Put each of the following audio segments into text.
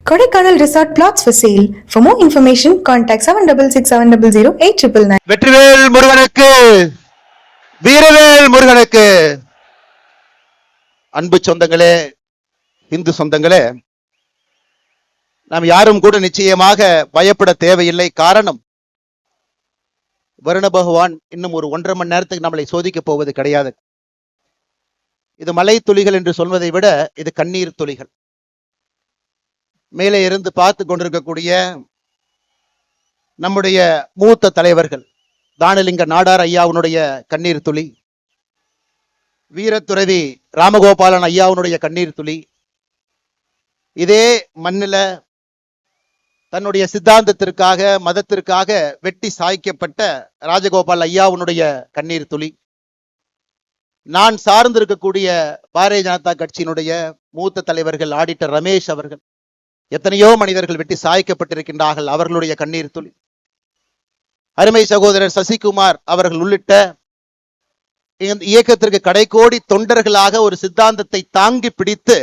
Kodaikanal Resort Plots for sale. For more information, contact 7667008999. Vetrivel முருகனுக்கு, வீரவேல் முருகனுக்கு. அன்பு சொந்தங்களே, இந்து சொந்தங்களே, நாம் யாரும் கூட நிச்சயமாக பயப்பட தேவையில்லை. காரணம், வருண பகவான் இன்னும் ஒரு 1.5 மணி நேரத்துக்கு நம்மளை சோதிக்க போவது கிடையாது. இது மலை துளிகள் என்று சொல்வதை விட இது கண்ணீர் துளிகள். மேலே இருந்து பார்த்து கொண்டிருக்கக்கூடிய நம்முடைய மூத்த தலைவர்கள், தானலிங்க நாடார் ஐயாவுடைய கண்ணீர் துளி, வீரத்துறவி ராமகோபாலன் ஐயாவுடைய கண்ணீர் துளி, இதே மண்ணில தன்னுடைய சித்தாந்தத்திற்காக மதத்திற்காக வெட்டி சாய்க்கப்பட்ட ராஜகோபால் ஐயாவுடைய கண்ணீர் துளி, நான் சார்ந்திருக்கக்கூடிய பாரதிய ஜனதா கட்சியினுடைய மூத்த தலைவர்கள் ஆடிட்டர் ரமேஷ் அவர்கள், எத்தனையோ மனிதர்கள் வெட்டி சாய்க்கப்பட்டிருக்கின்றார்கள், அவர்களுடைய கண்ணீர் துளி, அருமை சகோதரர் சசிகுமார் அவர்கள் உள்ளிட்ட இந்த இயக்கத்திற்கு கடைக்கோடி தொண்டர்களாக ஒரு சித்தாந்தத்தை தாங்கி பிடித்து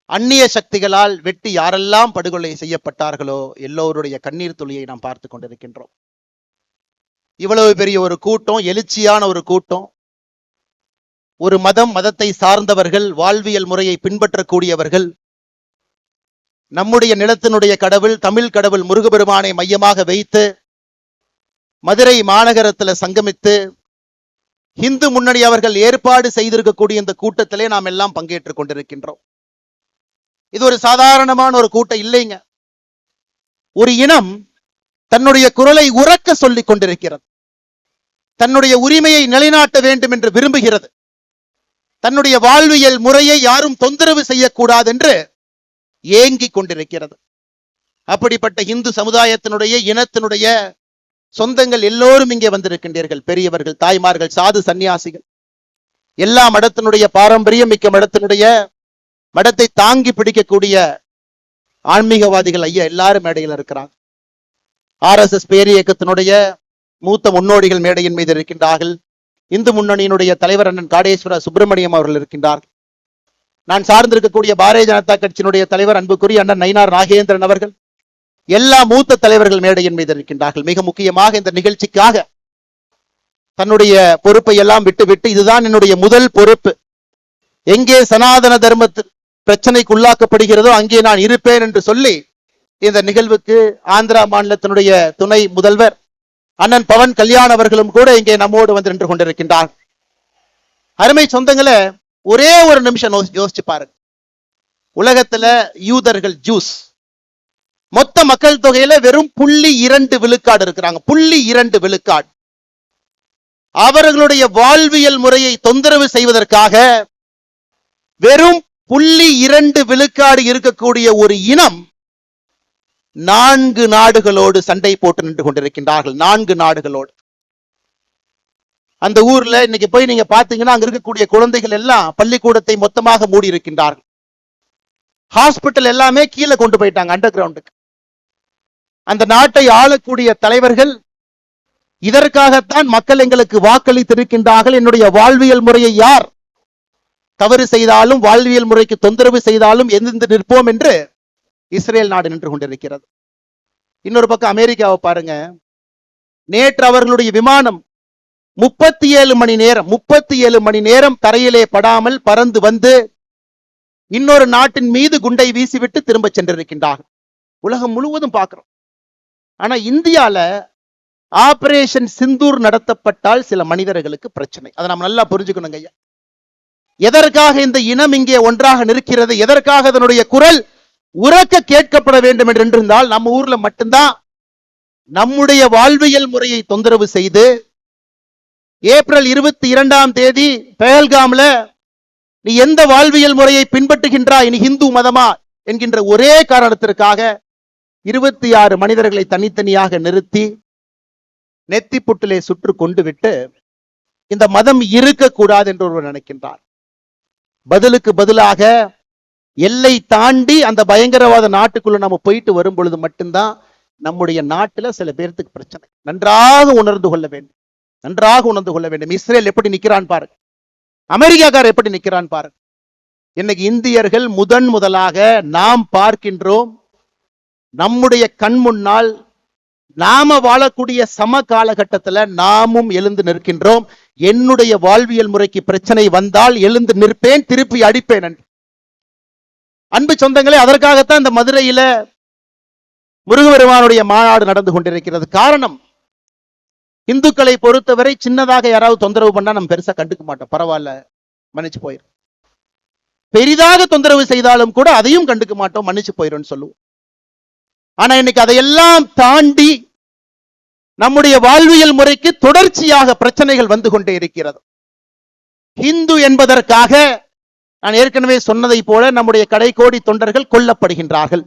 அந்நிய சக்திகளால் வெட்டி யாரெல்லாம் படுகொலை செய்யப்பட்டார்களோ எல்லோருடைய கண்ணீர் துளியை நாம் பார்த்து கொண்டிருக்கின்றோம். இவ்வளவு பெரிய ஒரு கூட்டம், எழுச்சியான ஒரு கூட்டம், ஒரு மதத்தை சார்ந்தவர்கள், வாழ்வியல் முறையை பின்பற்றக்கூடியவர்கள், நம்முடைய நிலத்தினுடைய கடவுள் தமிழ் கடவுள் முருகபெருமானை மையமாக வைத்து மதுரை மாநகரத்தில் சங்கமித்து இந்து முன்னணி அவர்கள் ஏற்பாடு செய்திருக்கக்கூடிய இந்த கூட்டத்திலே நாம் எல்லாம் பங்கேற்றுக் கொண்டிருக்கின்றோம். இது ஒரு சாதாரணமான ஒரு கூட்டம் இல்லைங்க. ஒரு இனம் தன்னுடைய குரலை உரக்க சொல்லிக் கொண்டிருக்கிறது, தன்னுடைய உரிமையை நிலைநாட்ட வேண்டும் என்று விரும்புகிறது, தன்னுடைய வாழ்வியல் முறையை யாரும் தொந்தரவு செய்யக்கூடாது என்று ஏங்கிக் கொண்டிருக்கிறது. அப்படிப்பட்ட இந்து சமுதாயத்தினுடைய இனத்தினுடைய சொந்தங்கள் எல்லோரும் இங்கே வந்திருக்கின்றீர்கள். பெரியவர்கள், தாய்மார்கள், சாது சன்னியாசிகள், எல்லா மடத்தினுடைய பாரம்பரியம் மிக்க மடத்தை தாங்கி பிடிக்கக்கூடிய ஆன்மீகவாதிகள் ஐயா எல்லாரும் மேடையில் இருக்கிறாங்க. RSS பேரிய இயக்கத்தினுடைய மூத்த முன்னோடிகள் மேடையின் மீது இருக்கின்றார்கள். இந்து முன்னணியினுடைய தலைவர் அண்ணன் காடேஸ்வர சுப்பிரமணியம் அவர்கள் இருக்கின்றார்கள். நான் சார்ந்திருக்கக்கூடிய பாரதிய ஜனதா கட்சியினுடைய தலைவர் அன்புக்குரிய அண்ணன் நயினார் நாகேந்திரன் அவர்கள், எல்லா மூத்த தலைவர்கள் மேடையின் மீது இருக்கின்றார்கள். மிக முக்கியமாக இந்த நிகழ்ச்சிக்காக தன்னுடைய பொறுப்பை எல்லாம் விட்டு இதுதான் என்னுடைய முதல் பொறுப்பு, எங்கே சனாதன தர்ம பிரச்சனைக்கு உள்ளாக்கப்படுகிறதோ அங்கே நான் இருப்பேன் என்று சொல்லி இந்த நிகழ்வுக்கு ஆந்திரா மாநிலத்தினுடைய துணை முதல்வர் அண்ணன் பவன் கல்யாண் அவர்களும் கூட இங்கே நம்மோடு வந்து நின்று கொண்டிருக்கின்றார். அருமை சொந்தங்களை, ஒரே ஒரு நிமிஷம் யோசிச்சு பாருங்க. உலகத்துல யூதர்கள், ஜூஸ், மொத்த மக்கள் தொகையில வெறும் 0.2 விழுக்காடு இருக்கிறாங்க. 0.2 விழுக்காடு. அவர்களுடைய வாழ்வியல் முறையை தொந்தரவு செய்வதற்காக வெறும் 0.2 விழுக்காடு இருக்கக்கூடிய ஒரு இனம் 4 நாடுகளோடு சண்டை போட்டு நின்று கொண்டிருக்கின்றார்கள். 4 நாடுகளோடு. அந்த ஊர்ல இன்னைக்கு போய் நீங்க பாத்தீங்கன்னா அங்க இருக்கக்கூடிய குழந்தைகள் எல்லாம் பள்ளிக்கூடத்தை மொத்தமாக மூடி இருக்கின்றார்கள். ஹாஸ்பிட்டல் எல்லாமே கீழே கொண்டு போயிட்டாங்க, அண்டர் கிரவுண்டுக்கு. அந்த நாட்டை ஆளக்கூடிய தலைவர்கள் இதற்காகத்தான் மக்கள் எங்களுக்கு வாக்களித்திருக்கின்றார்கள், என்னுடைய வாழ்வியல் முறையை யார் தவறு செய்தாலும் வாழ்வியல் முறைக்கு தொந்தரவு செய்தாலும் எதிர்த்து நிற்போம் என்று இஸ்ரேல் நாடு நின்று கொண்டிருக்கிறது. இன்னொரு பக்கம் அமெரிக்காவை பாருங்க. நேற்று அவர்களுடைய விமானம் 37 மணி நேரம் தரையிலே படாமல் பறந்து வந்து இன்னொரு நாட்டின் மீது குண்டை வீசிவிட்டு திரும்ப சென்றிருக்கின்றார்கள். உலகம் முழுவதும் பார்க்கிறோம். ஆனா இந்தியால ஆபரேஷன் சிந்தூர் நடத்தப்பட்டால் சில மனிதர்களுக்கு பிரச்சனை. அதை நாம் நல்லா புரிஞ்சுக்கணுங்க ஐயா. எதற்காக இந்த இனம் இங்கே ஒன்றாக நிற்கிறது, எதற்காக அதனுடைய குரல் உரக்க கேட்கப்பட வேண்டும் என்று இருந்தால், நம்ம ஊர்ல மட்டும்தான் நம்முடைய வாழ்வியல் முறையை தொந்தரவு செய்து ஏப்ரல் 22ஆம் தேதி பெஹல்காம்ல நீ எந்த வாழ்வியல் முறையை பின்பற்றுகின்றாய், நீ இந்து மதமா என்கின்ற ஒரே காரணத்திற்காக 26 மனிதர்களை தனித்தனியாக நிறுத்தி நெத்தி புட்டிலே சுற்று கொண்டு விட்டு இந்த மதம் இருக்கக்கூடாது என்று ஒருவர் நினைக்கின்றார். பதிலுக்கு பதிலாக எல்லை தாண்டி அந்த பயங்கரவாத நாட்டுக்குள்ள நம்ம போயிட்டு வரும் பொழுது மட்டும்தான் நம்முடைய நாட்டுல சில பேர்த்துக்கு பிரச்சனை. நன்றாக உணர்ந்து கொள்ள வேண்டும், நன்றாக உணர்ந்து கொள்ள வேண்டும். இஸ்ரேல் எப்படி நிக்கிறான் பாருங்க, அமெரிக்காக்காரர் எப்படி நிக்கிறான் பாருங்க. இன்னைக்கு இந்தியர்கள் முதலாக நாம் பார்க்கின்றோம், நம்முடைய கண் முன்னால் நாம வாழக்கூடிய சம காலகட்டத்தில் நாமும் எழுந்து நிற்கின்றோம். என்னுடைய வாழ்வியல் முறைக்கு பிரச்சனை வந்தால் எழுந்து நிற்பேன், திருப்பி அடிப்பேன் என்று. அன்பு சொந்தங்களே, அதற்காகத்தான் இந்த மதுரையில முருகபெருமானுடைய மாநாடு நடந்து கொண்டிருக்கிறது. காரணம், இந்துக்களை பொறுத்தவரை சின்னதாக யாராவது தொந்தரவு பண்ணா நம்ம பெருசா கண்டுக்க மாட்டோம், பரவாயில்ல மன்னிச்சு போயிரும். பெரிதாக தொந்தரவு செய்தாலும் கூட அதையும் கண்டுக்க மாட்டோம், மன்னிச்சு போயிரும் சொல்லுவோம். ஆனா இன்னைக்கு அதையெல்லாம் தாண்டி நம்முடைய வாழ்வியல் முறைக்கு தொடர்ச்சியாக பிரச்சனைகள் வந்து கொண்டே இருக்கிறது. ஹிந்து என்பதற்காக நான் ஏற்கனவே சொன்னதை போல நம்முடைய கடைக்கோடி தொண்டர்கள் கொல்லப்படுகின்றார்கள்.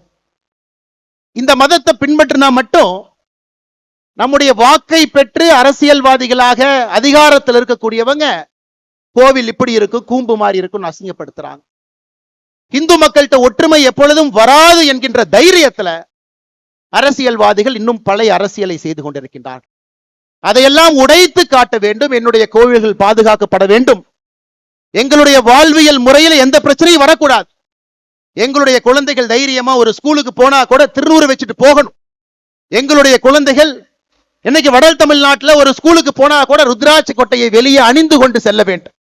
இந்த மதத்தை பின்பற்றினா மட்டும் நம்முடைய வாக்கை பெற்று அரசியல்வாதிகளாக அதிகாரத்தில் இருக்கக்கூடியவங்க கோவில் இப்படி இருக்கு, கூம்பு மாதிரி இருக்குன்னு அசிங்கப்படுத்துறாங்க. இந்து மக்கள்கிட்ட ஒற்றுமை எப்பொழுதும் வராது என்கின்ற தைரியத்துல அரசியல்வாதிகள் இன்னும் பழைய அரசியலை செய்து கொண்டிருக்கின்றார்கள். அதையெல்லாம் உடைத்து காட்ட வேண்டும். என்னுடைய கோவில்கள் பாதுகாக்கப்பட வேண்டும். எங்களுடைய வாழ்வியல் முறையில் எந்த பிரச்சனையும் வரக்கூடாது. எங்களுடைய குழந்தைகள் தைரியமா ஒரு ஸ்கூலுக்கு போனா கூட திருநூறு வச்சுட்டு போகணும். எங்களுடைய குழந்தைகள் இன்னைக்கு வட தமிழ்நாட்டில் ஒரு ஸ்கூலுக்கு போனா கூட ருத்ராட்சி கொட்டையை வெளியே அணிந்து கொண்டு செல்ல வேண்டும்.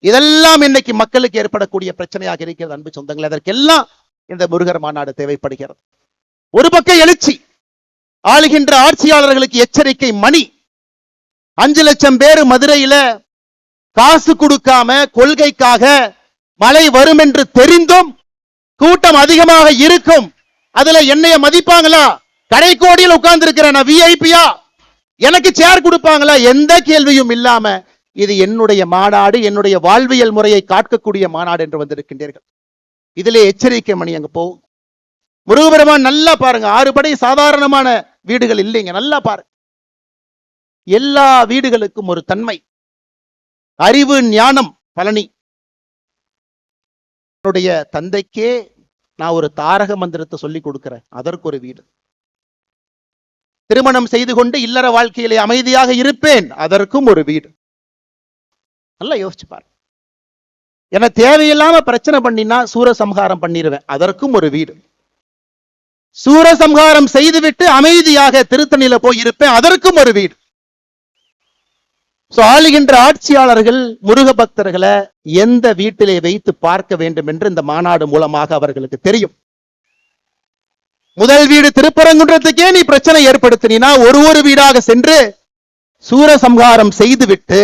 இதெல்லாம் இன்னைக்கு மக்களுக்கு ஏற்படக்கூடிய பிரச்சனையாக இருக்கிறது. அன்பு சொந்தங்கள், அதற்கெல்லாம் இந்த முருகர் மாநாடு தேவைப்படுகிறது. ஒரு பக்கம் எழுச்சி, ஆளுகின்ற ஆட்சியாளர்களுக்கு எச்சரிக்கை மணி. 5 லட்சம் பேர் மதுரையில காசு கொடுக்காம கொள்கைக்காக மழை வரும் என்று தெரிந்தும் கூட்டம் அதிகமாக இருக்கும். அதுல என்னைய மதிப்பாங்களா? கடைக்கோடியில் உட்கார்ந்து இருக்கிற நான் விஐபியா? எனக்கு சேர் கொடுப்பாங்களா? எந்த கேள்வியும் இல்லாம இது என்னுடைய மாநாடு, என்னுடைய வாழ்வியல் முறையை காக்கக்கூடிய மாநாடு என்று வந்திருக்கின்றீர்கள். இதிலே எச்சரிக்கை மணி அங்க போகும். முருகபெருமான் நல்லா பாருங்க, 6 படை சாதாரணமான வீடுகள் இல்லைங்க. நல்லா பாருங்க, எல்லா வீடுகளுக்கும் ஒரு தன்மை, அறிவு, ஞானம். பழனி என்னுடைய தந்தைக்கே நான் ஒரு தாரக மந்திரத்தை சொல்லி கொடுக்கிறேன், அதற்கு ஒரு வீடு. திருமணம் செய்து கொண்டு இல்லற வாழ்க்கையிலே அமைதியாக இருப்பேன், அதற்கும் ஒரு வீடு. நல்லா யோசிச்சு பாரு. என தேவையில்லாம பிரச்சனை பண்ணினா சூரசம்ஹாரம் பண்ணிடுவேன், அதற்கும் ஒரு வீடு. சூரசம்ஹாரம் செய்துவிட்டு அமைதியாக திருத்தணியில போய் இருப்பேன், அதற்கும் ஒரு வீடு. ஆளுகின்ற ஆட்சியாளர்கள் முருக பக்தர்களை எந்த வீட்டிலே வைத்து பார்க்க வேண்டும் என்று இந்த மாநாடு மூலமாக அவர்களுக்கு தெரியும். முதல் வீடு திருப்பரங்குன்றத்துக்கே நீ பிரச்சனை ஏற்படுத்தினா ஒரு வீடாக சென்று சூரசம்ஹாரம் செய்துவிட்டு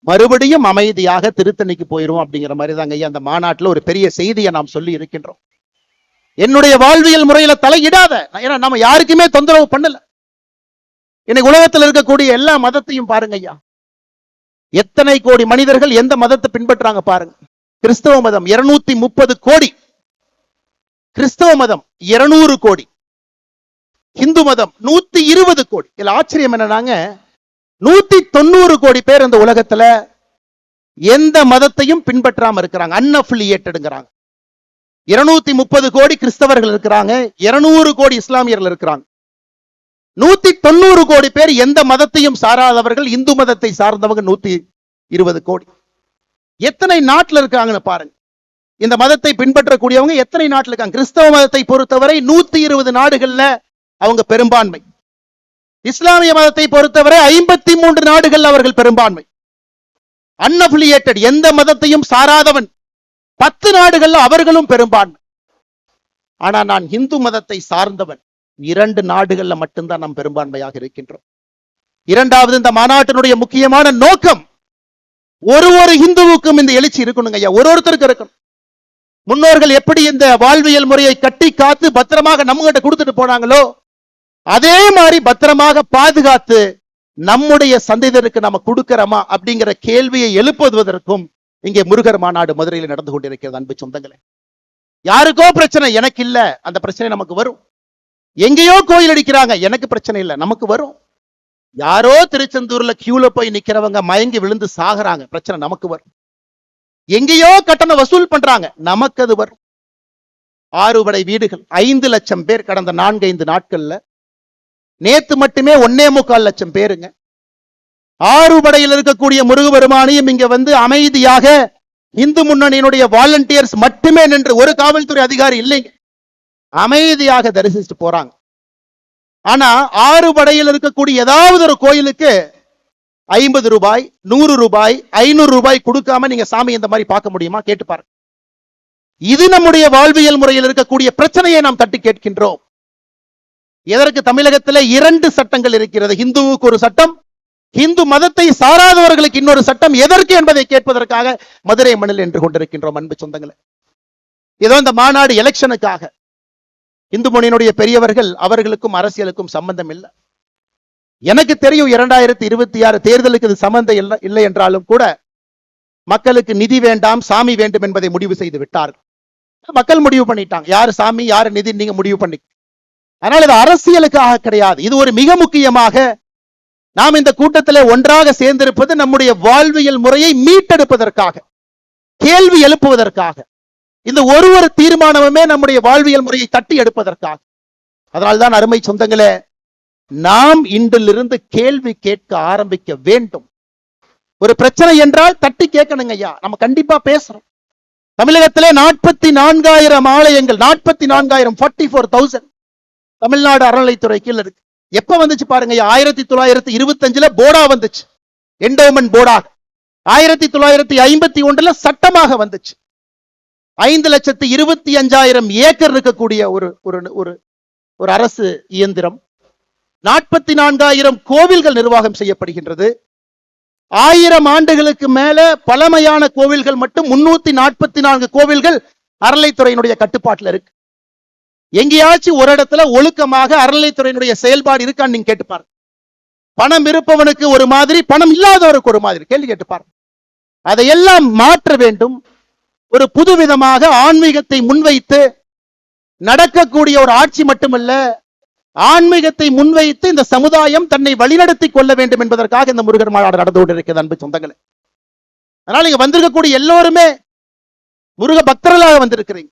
மறுபடியும் அமைதியாக திருத்தணிக்கு போயிரும். அப்படிங்கிற மாதிரி தாங்க ஐயா அந்த மாநாட்டில் ஒரு பெரிய செய்தியை நாம் சொல்லி இருக்கின்றோம். என்னுடைய வாழ்வியல் முறையில தலையிடாத, ஏன்னா நம்ம யாருக்குமே தொந்தரவு பண்ணல. இன்னைக்கு உலகத்தில் இருக்கக்கூடிய எல்லா மதத்தையும் பாருங்க ஐயா, எத்தனை கோடி மனிதர்கள் எந்த மதத்தை பின்பற்றாங்க பாருங்க. கிறிஸ்தவ மதம் 230 கோடி, கிறிஸ்தவ மதம் 200 கோடி, இந்து மதம் 120 கோடி. இதுல ஆச்சரியம் என்னன்னாங்க, 190 கோடி பேர் இந்த உலகத்துல எந்த மதத்தையும் பின்பற்றாம இருக்கிறாங்க, அன்அஃபிலியேட்டட்ங்கறாங்க. 230 கோடி கிறிஸ்தவர்கள் இருக்கிறாங்க, 200 கோடி இஸ்லாமியர்கள் இருக்கிறாங்க. 190 கோடி பேர் எந்த மதத்தையும் சாராதவர்கள், இந்து மதத்தை சார்ந்தவங்க 120 கோடி. எத்தனை நாட்டில் இருக்காங்கன்னு பாருங்க. இந்த மதத்தை பின்பற்றக்கூடியவங்க எத்தனை நாட்டில் இருக்காங்க? கிறிஸ்தவ மதத்தை பொறுத்தவரை 120 நாடுகள்ல அவங்க பெரும்பான்மை. இஸ்லாமிய மதத்தை பொறுத்தவரை 53 நாடுகள் அவர்கள் பெரும்பான்மை. அன்அஃபிலியேட்டட், எந்த மதத்தையும் சாராதவன் 10 நாடுகள்ல அவர்களும் பெரும்பான்மை. ஆனா நான் இந்து மதத்தை சார்ந்தவன் 2 நாடுகள்ல மட்டும்தான் நாம் பெரும்பான்மையாக இருக்கின்றோம். இரண்டாவது, இந்த மாநாட்டினுடைய முக்கியமான நோக்கம், ஒரு இந்துவுக்கும் இந்த எழுச்சி இருக்கணுங்க ஐயா, ஒருத்தருக்கு இருக்கணும். முன்னோர்கள் எப்படி இந்த வாழ்வியல் முறையை கட்டி காத்து பத்திரமாக நம்ம கிட்ட கொடுத்துட்டு போனாங்களோ அதே மாதிரி பத்திரமாக பாதுகாத்து நம்முடைய சந்ததியருக்கு நம்ம கொடுக்கிறோமா அப்படிங்கிற கேள்வியை எழுப்புவதற்கும் இங்கே முருகர் மாநாடு மதுரையில் நடந்து கொண்டிருக்கிறது. அன்பு சொந்தங்களே, யாருக்கோ பிரச்சனை, எனக்கு இல்ல, அந்த பிரச்சனை நமக்கு வரும். எங்கேயோ கோயில் அடிக்கிறாங்க, எனக்கு பிரச்சனை இல்லை, நமக்கு வரும். யாரோ திருச்செந்தூர்ல கியூல போய் நிக்கிறவங்க மயங்கி விழுந்து சாகுறாங்க, பிரச்சனை நமக்கு வரும். எங்கேயோ கட்டணம் வசூல் பண்றாங்க, நமக்கு அது வரும். 6 படை வீடுகள், 5 லட்சம் பேர் கடந்த 4-5 நாட்கள்ல. நேத்து மட்டுமே 1.25 லட்சம் பேருங்க. 6 படையில் இருக்கக்கூடிய முருகபெருமானையும் இங்க வந்து அமைதியாக இந்து முன்னணியினுடைய வாலண்டியர்ஸ் மட்டுமே நின்று, ஒரு காவல்துறை அதிகாரி இல்லைங்க, அமைதியாக தரிசிச்சுட்டு போறாங்க. ஆனா ஆறு படையில் இருக்கக்கூடிய ஏதாவது ஒரு கோயிலுக்கு 50 ரூபாய், 100 ரூபாய், 500 ரூபாய் கொடுக்காம நீங்க சாமி இந்த மாதிரி பார்க்க முடியுமா? கேட்டு பாருங்க. இது நம்முடைய வாழ்வியல் முறையில் இருக்கக்கூடிய பிரச்சனையை நாம் தட்டி கேட்கின்றோம். எதற்கு தமிழகத்தில் 2 சட்டங்கள் இருக்கிறது? இந்துவுக்கு ஒரு சட்டம், இந்து மதத்தை சாராதவர்களுக்கு இன்னொரு சட்டம். எதற்கு என்பதை கேட்பதற்காக மதுரை மண்ணில் நின்று கொண்டிருக்கின்றோம். அன்பு சொந்தங்களே, ஏதோ இந்த மாநாடு எலெக்ஷனுக்காக. இந்து முன்னணியினுடைய பெரியவர்கள், அவர்களுக்கும் அரசியலுக்கும் சம்பந்தம் இல்லை. எனக்கு தெரியும் 2026 தேர்தலுக்கு இது சம்பந்தம் இல்லை என்றாலும் கூட மக்களுக்கு நிதி வேண்டாம், சாமி வேண்டும் என்பதை முடிவு செய்து விட்டார்கள். மக்கள் முடிவு பண்ணிட்டாங்க, யாரு சாமி யாரு நிதி நீங்க முடிவு பண்ணி. அதனால இது அரசியலுக்காக கிடையாது. இது ஒரு மிக முக்கியமாக நாம் இந்த கூட்டத்தில் ஒன்றாக சேர்ந்திருப்பது நம்முடைய வாழ்வியல் முறையை மீட்டெடுப்பதற்காக, கேள்வி எழுப்புவதற்காக. இந்த ஒரு தீர்மானமுமே நம்முடைய வாழ்வியல் முறையை தட்டி எடுப்பதற்காக. அதனால்தான் அருமை சொந்தங்களே, நாம் இன்றிலிருந்து கேள்வி கேட்க ஆரம்பிக்க வேண்டும். ஒரு பிரச்சனை என்றால் தட்டி கேட்கணுங்க ஐயா. நம்ம கண்டிப்பா பேசுறோம். தமிழகத்திலே 44,000 ஆலயங்கள், 44,000, 44,000 தமிழ்நாடு அறநிலைத்துறை கீழ இருக்கு. எப்ப வந்துச்சு பாருங்க, 1925 போர்டா வந்துச்சு, என்டோமென்ட் போர்டா. 1951 சட்டமாக வந்துச்சு. 5,25,000 ஏக்கர் இருக்கக்கூடிய ஒரு அரசு இயந்திரம். 44,000 கோவில்கள் நிர்வாகம் செய்யப்படுகின்றது. 1000 ஆண்டுகளுக்கு மேல பழமையான கோவில்கள் மட்டும் 344 கோவில்கள் அறநிலைத்துறையினுடைய கட்டுப்பாட்டில் இருக்கு. எங்கேயாச்சும் ஒரு இடத்துல ஒழுக்கமாக அறநிலைத்துறையினுடைய செயல்பாடு இருக்கான்னு நீங்க கேட்டு பாருங்க. பணம் இருப்பவனுக்கு ஒரு மாதிரி, பணம் இல்லாதவருக்கு ஒரு மாதிரி. கேள்வி கேட்டு பாருங்க. அதையெல்லாம் மாற்ற வேண்டும். ஒரு புதுவிதமாக ஆன்மீகத்தை முன்வைத்து நடக்கக்கூடிய ஒரு ஆட்சி மட்டுமல்ல, ஆன்மீகத்தை முன்வைத்து இந்த சமுதாயம் தன்னை வழிநடத்தி கொள்ள வேண்டும் என்பதற்காக இந்த முருகர் மாநாடு நடந்து கொண்டிருக்கிறது. அன்பு சொந்தங்களே, அதனால இங்க வந்திருக்கக்கூடிய எல்லோருமே முருக பக்தர்களாக வந்திருக்கிறீங்க.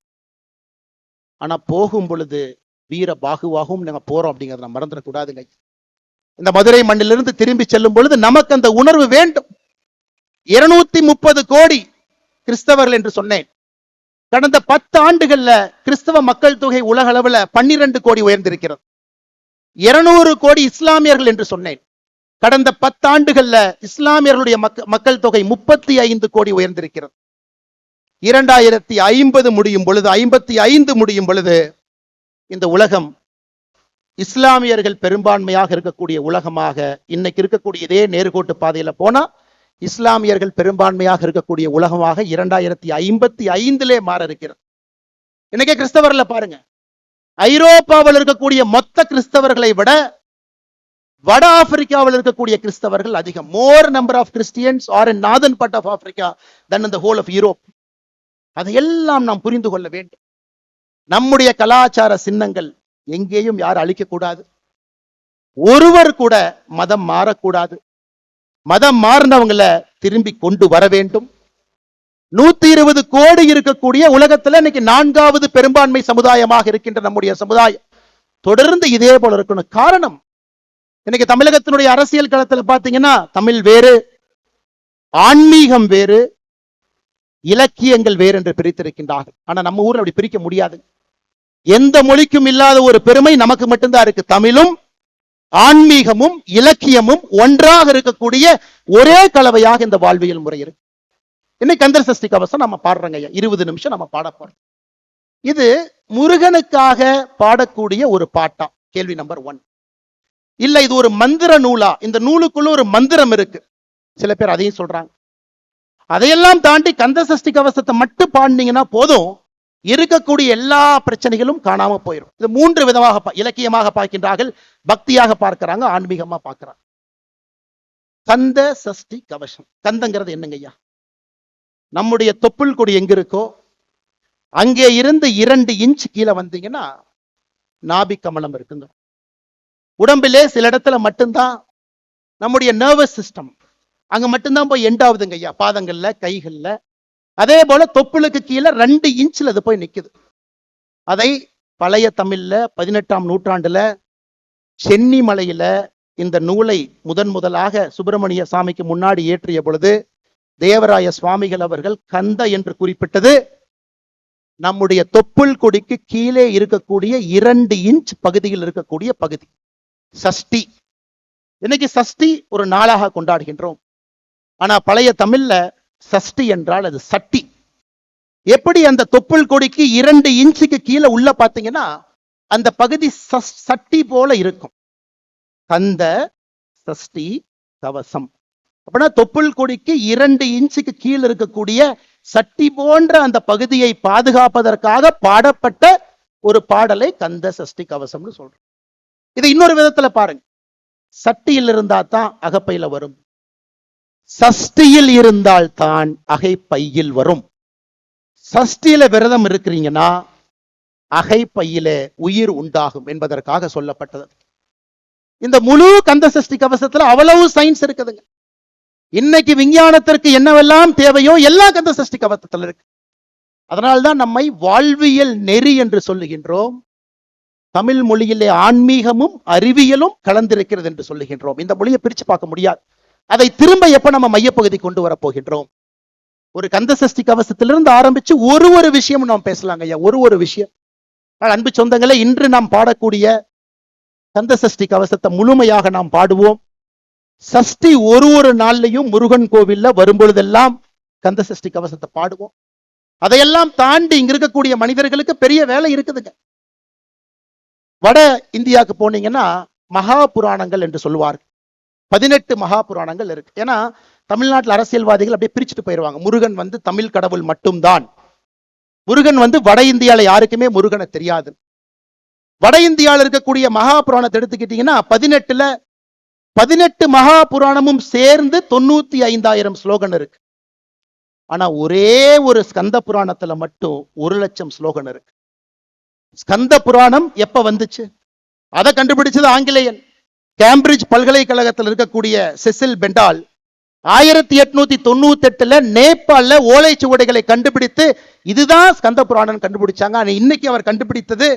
ஆனா போகும் பொழுது வீர பாகுவாகவும் நாங்க போறோம் அப்படிங்கறத நம்ம மறந்துடக்கூடாதுங்க. இந்த மதுரை மண்ணிலிருந்து திரும்பி செல்லும் பொழுது நமக்கு அந்த உணர்வு வேண்டும். 230 கோடி கிறிஸ்தவர்கள் என்று சொன்னேன். கடந்த 10 ஆண்டுகள்ல கிறிஸ்தவ மக்கள் தொகை உலக அளவுல 12 கோடி உயர்ந்திருக்கிறது. 200 கோடி இஸ்லாமியர்கள் என்று சொன்னேன். கடந்த 10 ஆண்டுகள்ல இஸ்லாமியர்களுடைய மக்கள் தொகை 35 கோடி உயர்ந்திருக்கிறது. 2050 முடியும் பொழுது, 55 முடியும் பொழுது இந்த உலகம் இஸ்லாமியர்கள் பெரும்பான்மையாக இருக்கக்கூடிய உலகமாக, இன்னைக்கு இருக்கக்கூடிய இதே நேர்கோட்டு பாதையில போனா இஸ்லாமியர்கள் பெரும்பான்மையாக இருக்கக்கூடிய உலகமாக 2055 மாற இருக்கிறது. இன்னைக்கு கிறிஸ்தவர்ல பாருங்க, ஐரோப்பாவில் இருக்கக்கூடிய மொத்த கிறிஸ்தவர்களை விட வட ஆப்பிரிக்காவில் இருக்கக்கூடிய கிறிஸ்தவர்கள் அதிகம். More number of Christians are in northern part of Africa then in the whole of Europe. அதையெல்லாம் நாம் புரிந்து கொள்ள வேண்டும். நம்முடைய கலாச்சார சின்னங்கள் எங்கேயும் யாரும் அழிக்க கூடாது. ஒருவர் கூட மதம் மாறக்கூடாது. மதம் மாறினவங்களை திரும்பி கொண்டு வர வேண்டும். 120 கோடி இருக்கக்கூடிய உலகத்துல இன்னைக்கு 4வது பெரும்பான்மை சமுதாயமாக இருக்கின்ற நம்முடைய சமுதாயம் தொடர்ந்து இதே போல இருக்கணும். காரணம், இன்னைக்கு தமிழகத்தினுடைய அரசியல் களத்துல பாத்தீங்கன்னா தமிழ் வேறு, ஆன்மீகம் வேறு, இலக்கியங்கள் வேறு என்று பிரித்திருக்கின்றார்கள். ஆனா நம்ம ஊர்ல அப்படி பிரிக்க முடியாது. எந்த மொழிக்கும் இல்லாத ஒரு பெருமை நமக்கு மட்டும்தான் இருக்கு. தமிழும் ஆன்மீகமும் இலக்கியமும் ஒன்றாக இருக்கக்கூடிய ஒரே கலவையாக இந்த வாழ்வியல் முறை இருக்கு. இன்னைக்கு கந்தர் சஷ்டி கவசம் நம்ம பாடுறோங்க, 20 நிமிஷம் நம்ம பாட போறோம். இது முருகனுக்காக பாடக்கூடிய ஒரு பாட்டா? கேள்வி நம்பர் 1. இல்ல இது ஒரு மந்திர நூலா? இந்த நூலுக்குள்ள ஒரு மந்திரம் இருக்கு, சில பேர் அதையும் சொல்றாங்க. அதையெல்லாம் தாண்டி கந்த சஷ்டி கவசத்தை மட்டும் பாடினீங்கன்னா போதும், இருக்கக்கூடிய எல்லா பிரச்சனைகளும் காணாம போயிடும். இது 3 விதமாக இலக்கியமாக பார்க்கின்றார்கள், பக்தியாக பார்க்கிறாங்க, ஆன்மீகமா பார்க்கிறாங்க. கந்த சஷ்டி கவசம், கந்தங்கிறது என்னங்க ஐயா? நம்முடைய தொப்புள் கொடி எங்க இருக்கோ அங்கே இருந்து 2 இன்ச் கீழே வந்தீங்கன்னா நாபி கமலம் இருக்குங்க. உடம்பிலே சில இடத்துல மட்டும்தான் நம்முடைய நர்வஸ் சிஸ்டம் அங்க மட்டும்தான் போய் எண்ட் ஆகுதுங்க ஐயா, பாதங்கள்ல கைகள்ல. அதே போல தொப்புளுக்கு கீழே 2 இன்ச்ல அது போய் நிக்குது. அதை பழைய தமிழ்ல 18ஆம் நூற்றாண்டுல சென்னி மலையில இந்த நூலை முதலாக சுப்பிரமணிய சாமிக்கு முன்னாடி ஏற்றிய பொழுது தேவராய சுவாமிகள் அவர்கள் கந்த என்று குறிப்பிட்டது நம்முடைய தொப்புள் கொடிக்கு கீழே இருக்கக்கூடிய 2 இன்ச் பகுதியில் இருக்கக்கூடிய பகுதி சஷ்டி. இன்னைக்கு சஷ்டி ஒரு நாளாக கொண்டாடுகின்றோம். ஆனா பழைய தமிழ்ல சஷ்டி என்றால் அது சட்டி. எப்படி அந்த தொப்புள் கொடிக்கு 2 இன்ச்சுக்கு கீழே உள்ள பாத்தீங்கன்னா அந்த பகுதி சட்டி போல இருக்கும். கந்த சஷ்டி கவசம் அப்படின்னா தொப்புள் கொடிக்கு 2 இன்ச்சுக்கு கீழே இருக்கக்கூடிய சட்டி போன்ற அந்த பகுதியை பாதுகாப்பதற்காக பாடப்பட்ட ஒரு பாடலை கந்த சஷ்டி கவசம்னு சொல்றோம். இதை இன்னொரு விதத்துல பாருங்க. சட்டியில் இருந்தா தான் அகப்பையில வரும், சஷ்டியில் இருந்தால் தான் அகைப்பையில் வரும். சஷ்டியில விரதம் இருக்கிறீங்கன்னா அகைப்பையில உயிர் உண்டாகும் என்பதற்காக சொல்லப்பட்டது. இந்த முழு கந்த சஷ்டி கவசத்துல அவ்வளவு சயின்ஸ் இருக்குதுங்க. இன்னைக்கு விஞ்ஞானத்திற்கு என்னவெல்லாம் தேவையோ எல்லா கந்த சஷ்டி கவசத்துல இருக்கு. அதனால்தான் நம்மை வாழ்வியல் நெறி என்று சொல்லுகின்றோம். தமிழ் மொழியிலே ஆன்மீகமும் அறிவியலும் கலந்திருக்கிறது என்று சொல்லுகின்றோம். இந்த மொழியை பிரிச்சு பார்க்க முடியாது. அதை திரும்ப எப்ப நம்ம மையப்பகுதி கொண்டு வர போகின்றோம்? ஒரு கந்த சஷ்டி கவசத்திலிருந்து ஆரம்பிச்சு ஒரு விஷயம் நாம் பேசலாங்க ஐயா, ஒரு விஷயம். அன்பு சொந்தங்களே, இன்று நாம் பாடக்கூடிய கந்த சஷ்டி கவசத்தை முழுமையாக நாம் பாடுவோம். சஷ்டி ஒரு நாள்லையும் முருகன் கோவில்ல வரும்பொழுதெல்லாம் கந்த சஷ்டி கவசத்தை பாடுவோம். அதையெல்லாம் தாண்டி இங்க இருக்கக்கூடிய மனிதர்களுக்கு பெரிய வேலை இருக்குதுங்க. வட இந்தியாவுக்கு போனீங்கன்னா மகா புராணங்கள் என்று சொல்லுவார்கள். 18 மகா புராணங்கள் இருக்கு. ஏன்னா தமிழ்நாட்டில் அரசியல்வாதிகள் அப்படியே பிரிச்சுட்டு போயிடுவாங்க. முருகன் வந்து தமிழ் கடவுள் மட்டும்தான். முருகன் வந்து வட இந்தியால யாருக்குமே முருகனை தெரியாது. வட இந்தியாவில் இருக்கக்கூடிய மகா புராணத்தை எடுத்துக்கிட்டீங்கன்னா 18 மகா புராணமும் சேர்ந்து 95,000 ஸ்லோகன் இருக்கு. ஆனா ஒரே ஒரு ஸ்கந்த புராணத்துல மட்டும் 1,00,000 ஸ்லோகன் இருக்கு. ஸ்கந்த புராணம் எப்ப வந்துச்சு? அதை கண்டுபிடிச்சது ஆங்கிலேயன். கேம்பிரிட்ஜ் பல்கலைக்கழகத்தில் இருக்கக்கூடிய செசில் பெண்டால் 1898 நேபாள ஓலைச்சுவடைகளை கண்டுபிடித்து இதுதான் ஸ்கந்த புராணம் கண்டுபிடிச்சாங்க. ஆனா இன்னைக்கு அவர் கண்டுபிடித்தது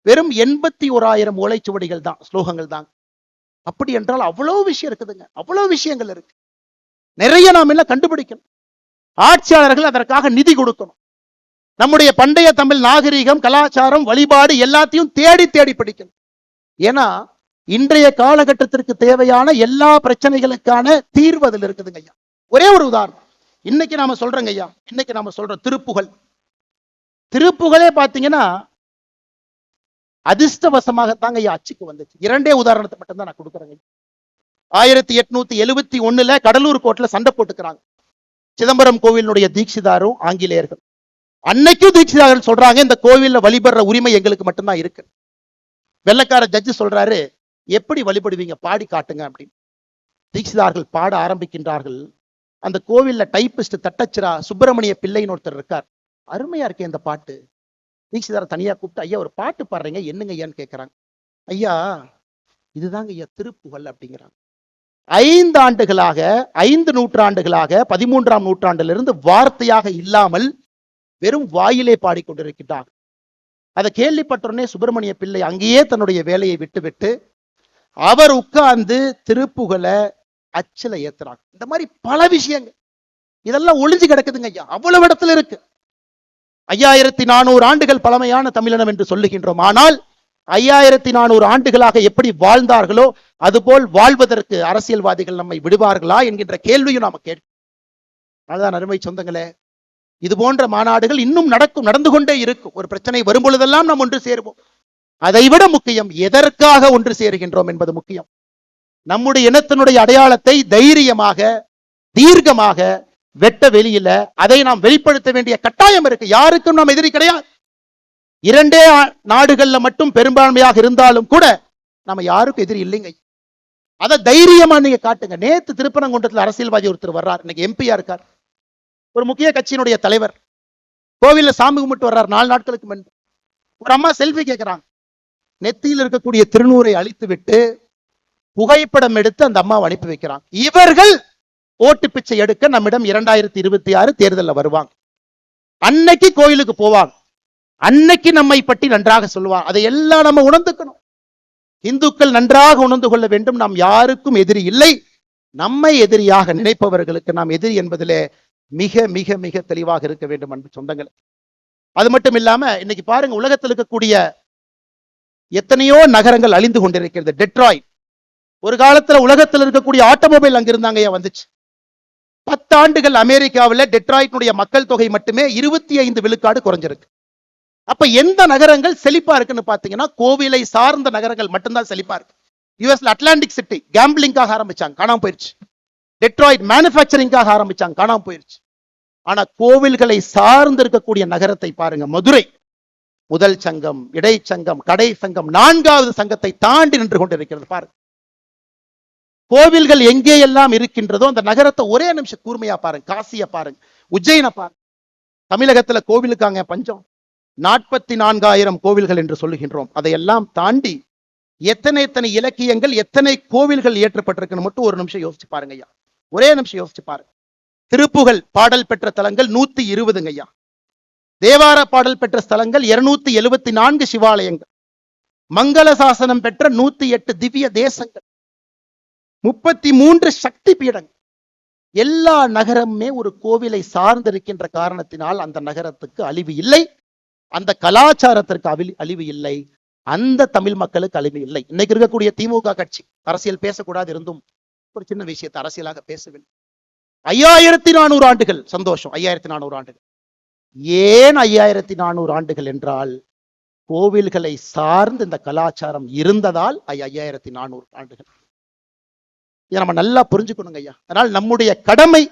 வெறும் 81,000 ஓலைச்சுவடிகள் தான், ஸ்லோகங்கள் தான். அப்படி என்றால் அவ்வளவு விஷயம் இருக்குதுங்க, அவ்வளவு விஷயங்கள் இருக்கு. நிறைய நாம் என்ன கண்டுபிடிக்கணும். ஆட்சியாளர்கள் அதற்காக நிதி கொடுக்கணும். நம்முடைய பண்டைய தமிழ் நாகரிகம், கலாச்சாரம், வழிபாடு எல்லாத்தையும் தேடி தேடி படிக்கணும். ஏன்னா இன்றைய காலகட்டத்திற்கு தேவையான எல்லா பிரச்சனைகளுக்கான தீர்வு அதில் இருக்குதுங்க ஐயா. ஒரே ஒரு உதாரணம் இன்னைக்கு நாம சொல்றோங்க ஐயா. இன்னைக்கு நாம சொல்ற திருப்புகளே பாத்தீங்கன்னா அதிர்ஷ்டவசமாகத்தாங்க ஐயா அச்சுக்கு வந்துச்சு. 2 உதாரணத்தை மட்டும் தான் நான் கொடுக்குறேங்க. 1871 கடலூர் கோர்ட்ல சண்டை போட்டுக்கிறாங்க சிதம்பரம் கோவிலுடைய தீட்சிதாரும் ஆங்கிலேயர்கள். அன்னைக்கும் தீட்சிதார்கள் சொல்றாங்க இந்த கோவில்ல வழிபடுற உரிமை எங்களுக்கு மட்டும்தான் இருக்கு. வெள்ளக்கார ஜட்ஜு சொல்றாரு, எப்படி வழிபடுவீங்க, பாடி காட்டுங்க அப்படின்னு. தீட்சிதார்கள் பாட ஆரம்பிக்கின்றார்கள். அந்த கோவில்ல டைப்பிஸ்ட் தட்டச்சிரா சுப்பிரமணிய பிள்ளைன்னு ஒருத்தர் இருக்கார். அருமையா இருக்கே இந்த பாட்டு. தீட்சிதாரை தனியா கூப்பிட்டு, ஐயா ஒரு பாட்டு பாடுறீங்க, என்னங்க ஐயான்னு கேட்கிறாங்க. ஐயா இதுதாங்க ஐயா திருப்புகழ் அப்படிங்கிறாங்க. 5 ஆண்டுகளாக 5 நூற்றாண்டுகளாக 13ஆம் நூற்றாண்டிலிருந்து வார்த்தையாக இல்லாமல் வெறும் வாயிலே பாடிக்கொண்டிருக்கிறார். அதை கேள்விப்பட்டோடனே சுப்பிரமணிய பிள்ளை அங்கேயே தன்னுடைய வேலையை விட்டுவிட்டு அவர் உட்கார்ந்து திருப்புகளை அச்சில ஏத்துறாங்க. இந்த மாதிரி பல விஷயங்கள் இதெல்லாம் ஒளிஞ்சு கிடக்குதுங்க ஐயா, அவ்வளவு இடத்துல இருக்கு. 5400 ஆண்டுகள் பழமையான தமிழினம் என்று சொல்லுகின்றோம். ஆனால் 5400 ஆண்டுகளாக எப்படி வாழ்ந்தார்களோ அதுபோல் வாழ்வதற்கு அரசியல்வாதிகள் நம்மை விடுவார்களா என்கின்ற கேள்வியும் நாம கேட்கும். அதுதான் அருமை சொந்தங்களே, இது போன்ற மாநாடுகள் இன்னும் நடந்து கொண்டே இருக்கும். ஒரு பிரச்சனை வரும் பொழுதெல்லாம் நாம் ஒன்று சேருவோம். அதைவிட முக்கியம் எதற்காக ஒன்று சேருகின்றோம் என்பது முக்கியம். நம்முடைய இனத்தினுடைய அடையாளத்தை தைரியமாக தீர்க்கமாக வெட்ட வெளியில அதை நாம் வெளிப்படுத்த வேண்டிய கட்டாயம் இருக்கு. யாருக்கும் நாம் எதிரி கிடையாது. 2 நாடுகள்ல மட்டும் பெரும்பான்மையாக இருந்தாலும் கூட நம்ம யாருக்கும் எதிரி இல்லைங்க. அதை தைரியமா நீங்க காட்டுங்க. நேத்து திருப்பரங்குன்றத்தில் அரசியல்வாதி ஒருத்தர் வர்றார், இன்னைக்கு எம்பியா இருக்கார், ஒரு முக்கிய கட்சியினுடைய தலைவர். கோவில்ல சாமி கும்பிட்டு வர்றார் 4 நாட்களுக்கு முன்பு. ஒரு அம்மா செல்ஃபி கேட்கிறாங்க. நெத்தியில் இருக்கக்கூடிய திருநூரை அழித்து விட்டு புகைப்படம் எடுத்து அந்த அம்மாவை அனுப்பி வைக்கிறாங்க. இவர்கள் ஓட்டு பிச்சை எடுக்க நம்மிடம் 2026 தேர்தலில் வருவாங்க. அன்னைக்கு கோயிலுக்கு போவாங்க, அன்னைக்கு நம்மை பற்றி நன்றாக சொல்லுவாங்க. அதை எல்லாம் நம்ம உணர்ந்துக்கணும். இந்துக்கள் நன்றாக உணர்ந்து கொள்ள வேண்டும், நாம் யாருக்கும் எதிரி இல்லை. நம்மை எதிரியாக நினைப்பவர்களுக்கு நாம் எதிரி என்பதிலே மிக மிக மிக தெளிவாக இருக்க வேண்டும் அன்பு சொந்தங்கள். அது மட்டும் இல்லாம இன்னைக்கு பாருங்க, உலகத்தில் இருக்கக்கூடிய எத்தனையோ நகரங்கள் அழிந்து கொண்டிருக்கிறது. டெட்ராய்ட் ஒரு காலத்துல உலகத்தில் இருக்கக்கூடிய ஆட்டோமொபைல் அங்க இருந்தாங்க வந்துச்சு. 10 ஆண்டுகள் அமெரிக்காவில் டெட்ராய்டுடைய மக்கள் தொகை மட்டுமே 25 விழுக்காடு குறைஞ்சிருக்கு. அப்ப எந்த நகரங்கள் செழிப்பா இருக்குன்னு பாத்தீங்கன்னா கோவிலை சார்ந்த நகரங்கள் மட்டும்தான் செழிப்பா இருக்கு. யுஎஸ்ல அட்லாண்டிக் சிட்டி கேம்பிளிங்காக ஆரம்பிச்சாங்க, காணாம போயிருச்சு. டெட்ராய்ட் மேனுஃபேக்சரிங்காக ஆரம்பிச்சாங்க, காணாம போயிருச்சு. ஆனா கோவில்களை சார்ந்து இருக்கக்கூடிய நகரத்தை பாருங்க, மதுரை முதல் சங்கம், இடைச்சங்கம், கடை சங்கம், 4வது சங்கத்தை தாண்டி நின்று கொண்டிருக்கிறது. பாருங்க, கோவில்கள் எங்கே எல்லாம் இருக்கின்றதோ அந்த நகரத்தை ஒரே நிமிஷம் கூர்மையா பாருங்க. காசியை பாருங்க, உஜ்ஜயினை பாருங்க. தமிழகத்துல கோவிலுக்காங்க பஞ்சம். 44,000 கோவில்கள் என்று சொல்லுகின்றோம். அதையெல்லாம் தாண்டி எத்தனை எத்தனை இலக்கியங்கள், எத்தனை கோவில்கள் இயற்றப்பட்டிருக்குன்னு மட்டும் ஒரு நிமிஷம் யோசிச்சு பாருங்க ஐயா. ஒரே நிமிஷம் யோசிச்சு பாருங்க. திருப்புகழ் பாடல் பெற்ற தலங்கள் 120 ஐயா. தேவார பாடல் பெற்ற ஸ்தலங்கள் 274 சிவாலயங்கள். மங்கள சாசனம் பெற்ற 108 திவ்ய தேசங்கள், 33 சக்தி பீடங்கள். எல்லா நகரமுமே ஒரு கோவிலை சார்ந்திருக்கின்ற காரணத்தினால் அந்த நகரத்துக்கு அழிவு இல்லை, அந்த கலாச்சாரத்திற்கு அழிவு இல்லை, அந்த தமிழ் மக்களுக்கு அழிவு இல்லை. இன்னைக்கு இருக்கக்கூடிய திமுக கட்சி அரசியல் பேசக்கூடாது இருந்தும் ஒரு சின்ன விஷயத்தை அரசியலாக பேசவில்லை. 5400 ஆண்டுகள் சந்தோஷம். 5400 ஆண்டுகள். ஏன் 5400 ஆண்டுகள் என்றால் கோவில்களை சார்ந்து இந்த கலாச்சாரம் இருந்ததால் 5400 ஆண்டுகள். இதை நம்ம நல்லா புரிஞ்சுக்கணுங்க ஐயா. அதனால் நம்முடைய கடமை,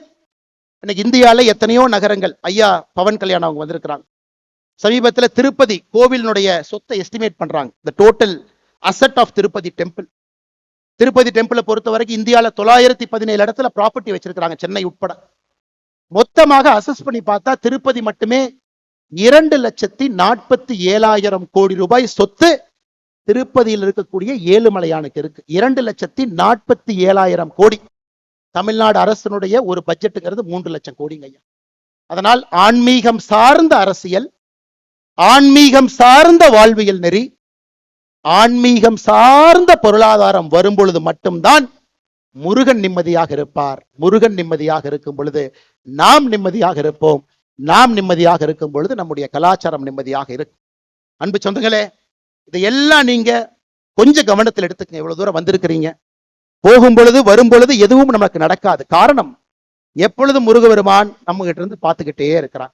இன்னைக்கு இந்தியாவில் எத்தனையோ நகரங்கள், ஐயா பவன் கல்யாணம் அவங்க வந்திருக்கிறாங்க. சமீபத்தில் திருப்பதி கோவிலினுடைய சொத்தை எஸ்டிமேட் பண்றாங்க. The total asset of Tirupati temple. Tirupati டெம்பிளை பொறுத்த வரைக்கும் இந்தியாவில் 917 இடத்துல ப்ராப்பர்ட்டி வச்சிருக்கிறாங்க, சென்னை உட்பட. மொத்தமாக அசஸ் பண்ணி பார்த்தா திருப்பதி மட்டுமே 2,47,000 கோடி ரூபாய் சொத்து திருப்பதியில் இருக்கக்கூடிய ஏழுமலையானுக்கு இருக்கு. 2,47,000 கோடி. தமிழ்நாடு அரசனுடைய ஒரு பட்ஜெட்டுங்கிறது 3 லட்சம் கோடிங்க ஐயா. அதனால் ஆன்மீகம் சார்ந்த அரசியல், ஆன்மீகம் சார்ந்த வாழ்வியல் நெறி, ஆன்மீகம் சார்ந்த பொருளாதாரம் வரும் பொழுது மட்டும்தான் முருகன் நிம்மதியாக இருப்பார். முருகன் நிம்மதியாக இருக்கும் பொழுது நாம் நிம்மதியாக இருப்போம். நாம் நிம்மதியாக இருக்கும் பொழுது நம்முடைய கலாச்சாரம் நிம்மதியாக இருக்கும். அன்பு சொந்தங்களே, இதையெல்லாம் நீங்க கொஞ்சம் கவனத்தில் எடுத்துக்கங்க. எவ்வளவு தூரம் வந்திருக்கிறீங்க. போகும் பொழுது வரும் பொழுது எதுவும் நமக்கு நடக்காது. காரணம், எப்பொழுதும் முருகபெருமான் நம்ம கிட்ட இருந்து பார்த்துக்கிட்டே இருக்கிறான்.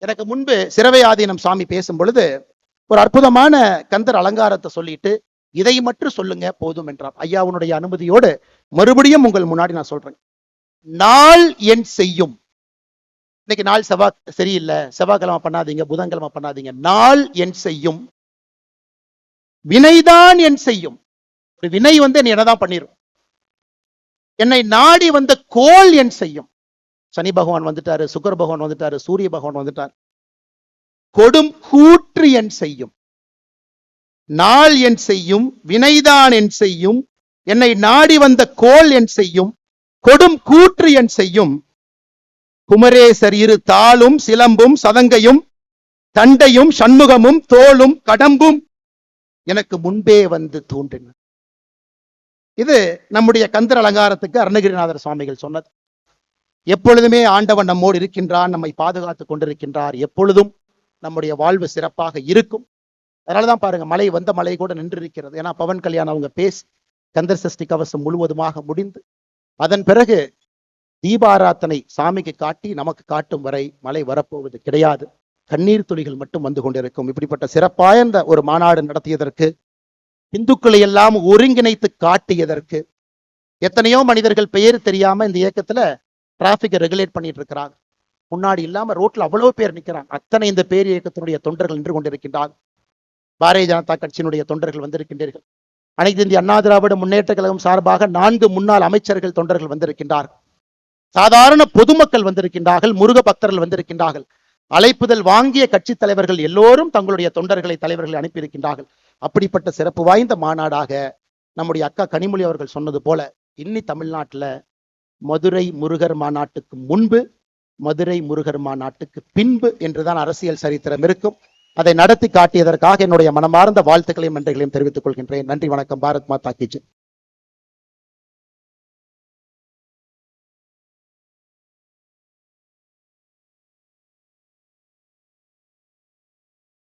எனக்கு முன்பு சிரவை ஆதீனம் சாமி பேசும் பொழுது ஒரு அற்புதமான கந்தர் அலங்காரத்தை சொல்லிட்டு இதை மட்டும் சொல்லுங்க போதும் என்றார். ஐயாவுடைய அனுமதியோடு மறுபடியும் உங்கள் முன்னாடி நான் சொல்றேன். நாள் என் செய்யும். இன்னைக்கு நாள் சரியில்லை, செவ்வாய்க்கிழமை பண்ணாதீங்க, புதன்கிழமை பண்ணாதீங்க. நாள் என் செய்யும், வினைதான் என் செய்யும். வினை என்னதான் பண்ணிரும். என்னை நாடி வந்த கோள் என் செய்யும். சனி பகவான் வந்துட்டாரு, சுக்கர பகவான் வந்துட்டாரு, சூரிய பகவான் வந்துட்டார். கொடும் கூற்று என் செய்யும். நாள் என் செய்யும், வினைதான் என் செய்யும், என்னை நாடி வந்த கோள் என் செய்யும், கொடும் கூற்று என் செய்யும். குமரேசர் இரு தாளும் சிலம்பும் சதங்கையும் தண்டையும் சண்முகமும் தோளும் கடம்பும் எனக்கு முன்பே வந்து தோன்றின. இது நம்முடைய கந்தர் அலங்காரத்துக்கு அருணகிரிநாதர் சுவாமிகள் சொன்னது. எப்பொழுதுமே ஆண்டவன் நம்மோடு இருக்கின்றான், நம்மை பாதுகாத்துக் கொண்டிருக்கின்றார். எப்பொழுதும் நம்முடைய வாழ்வு சிறப்பாக இருக்கும். அதனாலதான் பாருங்க, மழை வந்த மழை கூட நின்று இருக்கிறது. ஏன்னா பவன் கல்யாணம் அவங்க பேசி கந்தர் சஷ்டி கவசம் முழுவதுமாக முடிந்து அதன் பிறகு தீபாராத்தனை சாமிக்கு காட்டி நமக்கு காட்டும் வரை மழை வரப்போவது கிடையாது. கண்ணீர் துளிகள் மட்டும் வந்து கொண்டிருக்கும். இப்படிப்பட்ட சிறப்பாய்ந்த ஒரு மாநாடு நடத்தியதற்கு, இந்துக்களை எல்லாம் ஒருங்கிணைத்து காட்டியதற்கு, எத்தனையோ மனிதர்கள் பெயர் தெரியாம இந்த இயக்கத்துல டிராபிக்கை ரெகுலேட் பண்ணிட்டு இருக்கிறாங்க. முன்னாடி இல்லாம ரோட்ல அவ்வளவு பேர் நிற்கிறாங்க. அத்தனை இந்த பேர் இயக்கத்தினுடைய தொண்டர்கள் நின்று கொண்டிருக்கின்றார்கள். பாரதிய ஜனதா கட்சியினுடைய தொண்டர்கள் வந்திருக்கின்றீர்கள். அனைத்து இந்திய அண்ணா திராவிட முன்னேற்ற கழகம் சார்பாக 4 முன்னாள் அமைச்சர்கள் தொண்டர்கள் வந்திருக்கின்றார்கள். சாதாரண பொதுமக்கள் வந்திருக்கின்றார்கள். முருக பக்தர்கள் வந்திருக்கின்றார்கள். அழைப்புதல் வாங்கிய கட்சி தலைவர்கள் எல்லோரும் தங்களுடைய தொண்டர்களை, தலைவர்களை அனுப்பியிருக்கின்றார்கள். அப்படிப்பட்ட சிறப்பு வாய்ந்த மாநாடாக நம்முடைய அக்கா கனிமொழி அவர்கள் சொன்னது போல இன்னி தமிழ்நாட்டில் மதுரை முருகர் மாநாட்டுக்கு முன்பு, மதுரை முருகர் மாநாட்டுக்கு பின்பு என்றுதான் அரசியல் சரித்திரம் இருக்கும். அதை நடத்தி காட்டியதற்காக என்னுடைய மனமார்ந்த வாழ்த்துக்களையும் நன்றிகளையும் தெரிவித்துக் கொள்கின்றேன். நன்றி, வணக்கம். பாரத் மாதா கி ஜெய்.